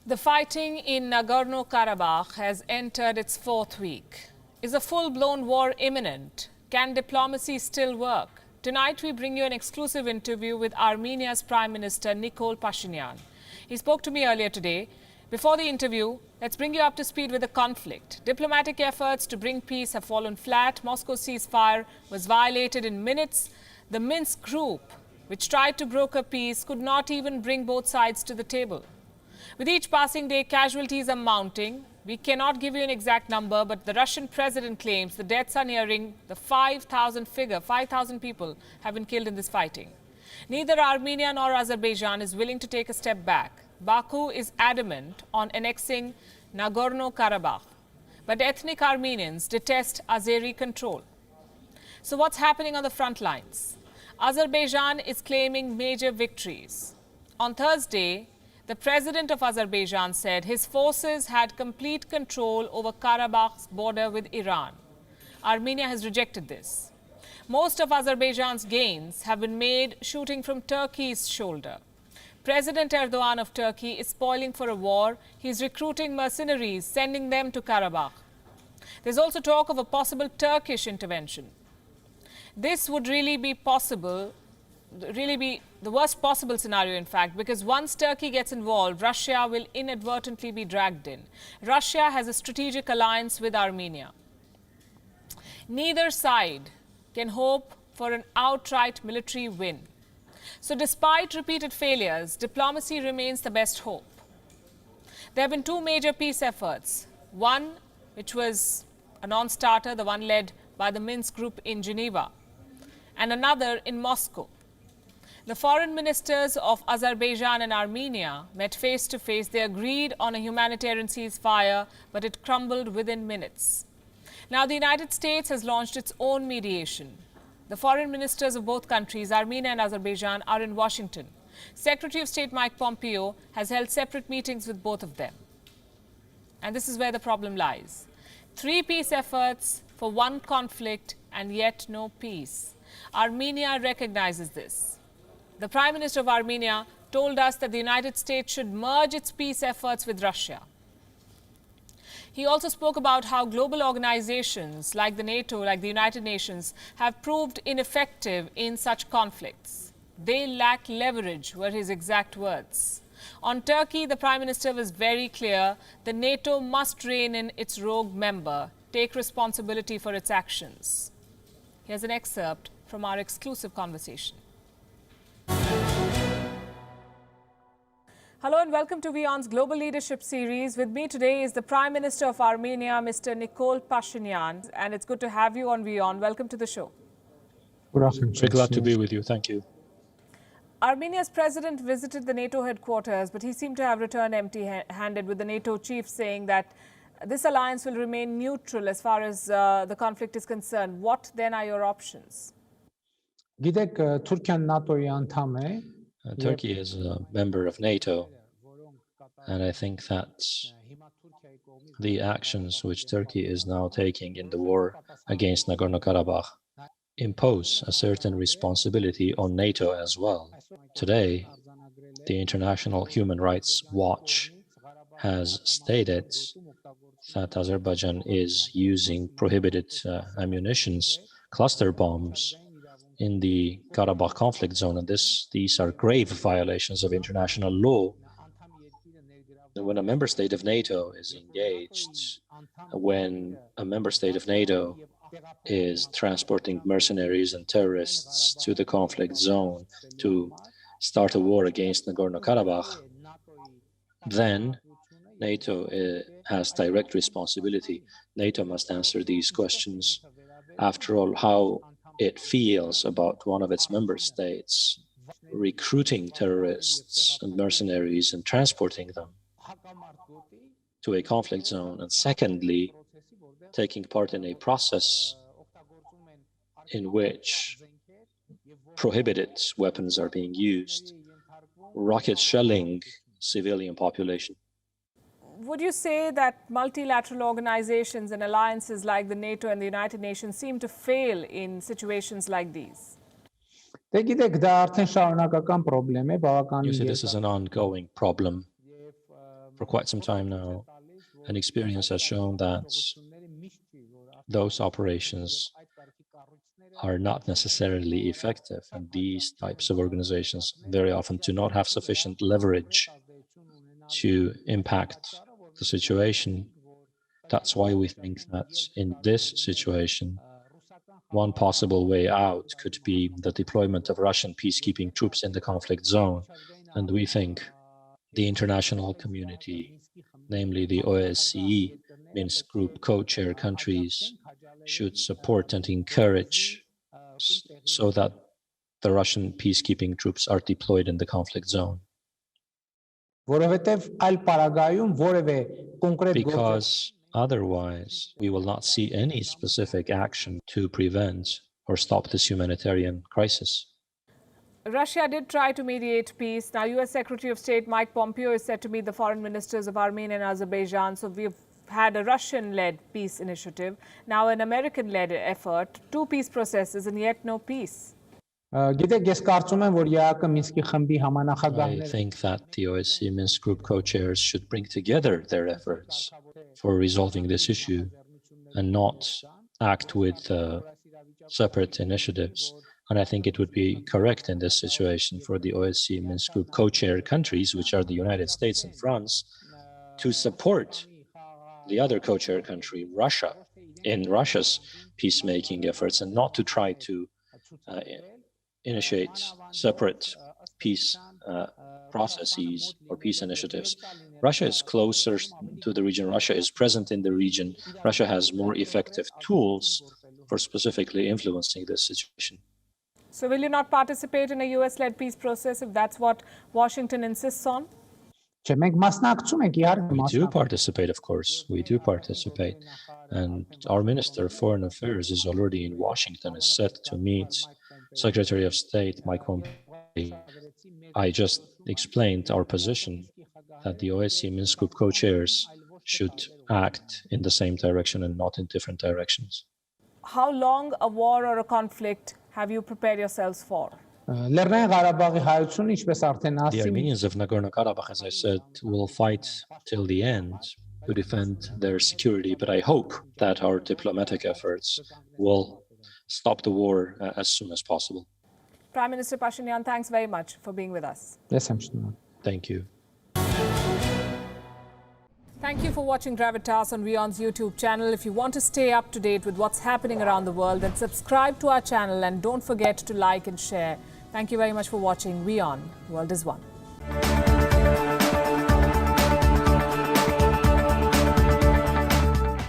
The fighting in Nagorno Karabakh has entered its fourth week. Is a full-blown war imminent? Can diplomacy still work? Tonight we bring you an exclusive interview with Armenia's Prime Minister Nikol Pashinyan. He spoke to me earlier today. Before the interview, let's bring you up to speed with the conflict. Diplomatic efforts to bring peace have fallen flat. Moscow's ceasefire was violated in minutes. The Minsk group, which tried to broker peace, could not even bring both sides to the table. With each passing day, casualties are mounting. We cannot give you an exact number, but the Russian president claims the deaths are nearing the 5,000 figure. 5,000 people have been killed in this fighting. Neither Armenia nor Azerbaijan is willing to take a step back. Baku is adamant on annexing Nagorno Karabakh, but ethnic Armenians detest Azeri control. So what's happening on the front lines? Azerbaijan is claiming major victories. On Thursday, the president of Azerbaijan said his forces had complete control over Karabakh's border with Iran. Armenia has rejected this. Most of Azerbaijan's gains have been made shooting from Turkey's shoulder. President Erdogan of Turkey is spoiling for a war. He's recruiting mercenaries, sending them to Karabakh. There's also talk of a possible Turkish intervention. This would really be the worst possible scenario, in fact, because once Turkey gets involved, Russia will inadvertently be dragged in. Russia has a strategic alliance with Armenia. Neither side can hope for an outright military win. So despite repeated failures, diplomacy remains the best hope. There have been two major peace efforts. One, which was a non-starter, the one led by the Minsk group in Geneva, and another in Moscow. The foreign ministers of Azerbaijan and Armenia met face to face. They agreed on a humanitarian ceasefire, but it crumbled within minutes. Now the United States has launched its own mediation. The foreign ministers of both countries, Armenia and Azerbaijan, are in Washington. Secretary of State Mike Pompeo has held separate meetings with both of them. And this is where the problem lies. 3 peace efforts for one conflict and yet no peace. Armenia recognizes this. The Prime Minister of Armenia told us that the United States should merge its peace efforts with Russia. He also spoke about how global organizations like the NATO, like the United Nations, have proved ineffective in such conflicts. They lack leverage, were his exact words. On Turkey, the Prime Minister was very clear. The NATO must rein in its rogue member, take responsibility for its actions. Here's an excerpt from our exclusive conversation. Hello and welcome to WION's Global Leadership Series. With me today is the Prime Minister of Armenia, Mr. Nikol Pashinyan, and it's good to have you on WION. Welcome to the show. Good afternoon. We're glad to be with you. Thank you. Armenia's president visited the NATO headquarters, but he seemed to have returned empty-handed, with the NATO chief saying that this alliance will remain neutral as far as the conflict is concerned. What then are your options? Turkey is a member of NATO, and I think that the actions which Turkey is now taking in the war against Nagorno-Karabakh impose a certain responsibility on NATO as well. Today, the International Human Rights Watch has stated that Azerbaijan is using prohibited ammunitions, cluster bombs, in the Karabakh conflict zone, and these are grave violations of international law. When a member state of NATO is engaged, when a member state of NATO is transporting mercenaries and terrorists to the conflict zone to start a war against Nagorno-Karabakh, then NATO has direct responsibility. NATO must answer these questions. After all, how it feels about one of its member states recruiting terrorists and mercenaries and transporting them to a conflict zone, and secondly, taking part in a process in which prohibited weapons are being used, rocket shelling civilian population. Would you say that multilateral organizations and alliances like the NATO and the United Nations seem to fail in situations like these? You see, this is an ongoing problem. For quite some time now, and experience has shown that those operations are not necessarily effective, and these types of organizations very often do not have sufficient leverage to impact the situation. That's why we think that in this situation, one possible way out could be the deployment of Russian peacekeeping troops in the conflict zone. And we think the international community, namely the OSCE, Minsk Group co-chair countries, should support and encourage so that the Russian peacekeeping troops are deployed in the conflict zone. Because otherwise, we will not see any specific action to prevent or stop this humanitarian crisis. Russia did try to mediate peace. Now, U.S. Secretary of State Mike Pompeo is set to meet the foreign ministers of Armenia and Azerbaijan. So we've had a Russian-led peace initiative, now an American-led effort, two peace processes, and yet no peace. I think that the OSCE Minsk Group co-chairs should bring together their efforts for resolving this issue and not act with separate initiatives. And I think it would be correct in this situation for the OSCE Minsk Group co-chair countries, which are the United States and France, to support the other co-chair country, Russia, in Russia's peacemaking efforts, and not to try to initiate separate peace processes or peace initiatives. Russia is closer to the region. Russia is present in the region. Russia has more effective tools for specifically influencing this situation. So will you not participate in a US-led peace process if that's what Washington insists on? We do participate, of course. We do participate. And our Minister of Foreign Affairs is already in Washington, is set to meet Secretary of State Mike Pompeo. I just explained our position that the OSCE Minsk Group co-chairs should act in the same direction and not in different directions. How long a war or a conflict have you prepared yourselves for? The Armenians of Nagorno Karabakh, as I said, will fight till the end to defend their security, but I hope that our diplomatic efforts will stop the war as soon as possible. Prime Minister Pashinyan, thanks very much for being with us. Yes, thank you. Thank you for watching Gravitas on WION's YouTube channel. If you want to stay up to date with what's happening around the world, then subscribe to our channel and don't forget to like and share. Thank you very much for watching WION. World is One.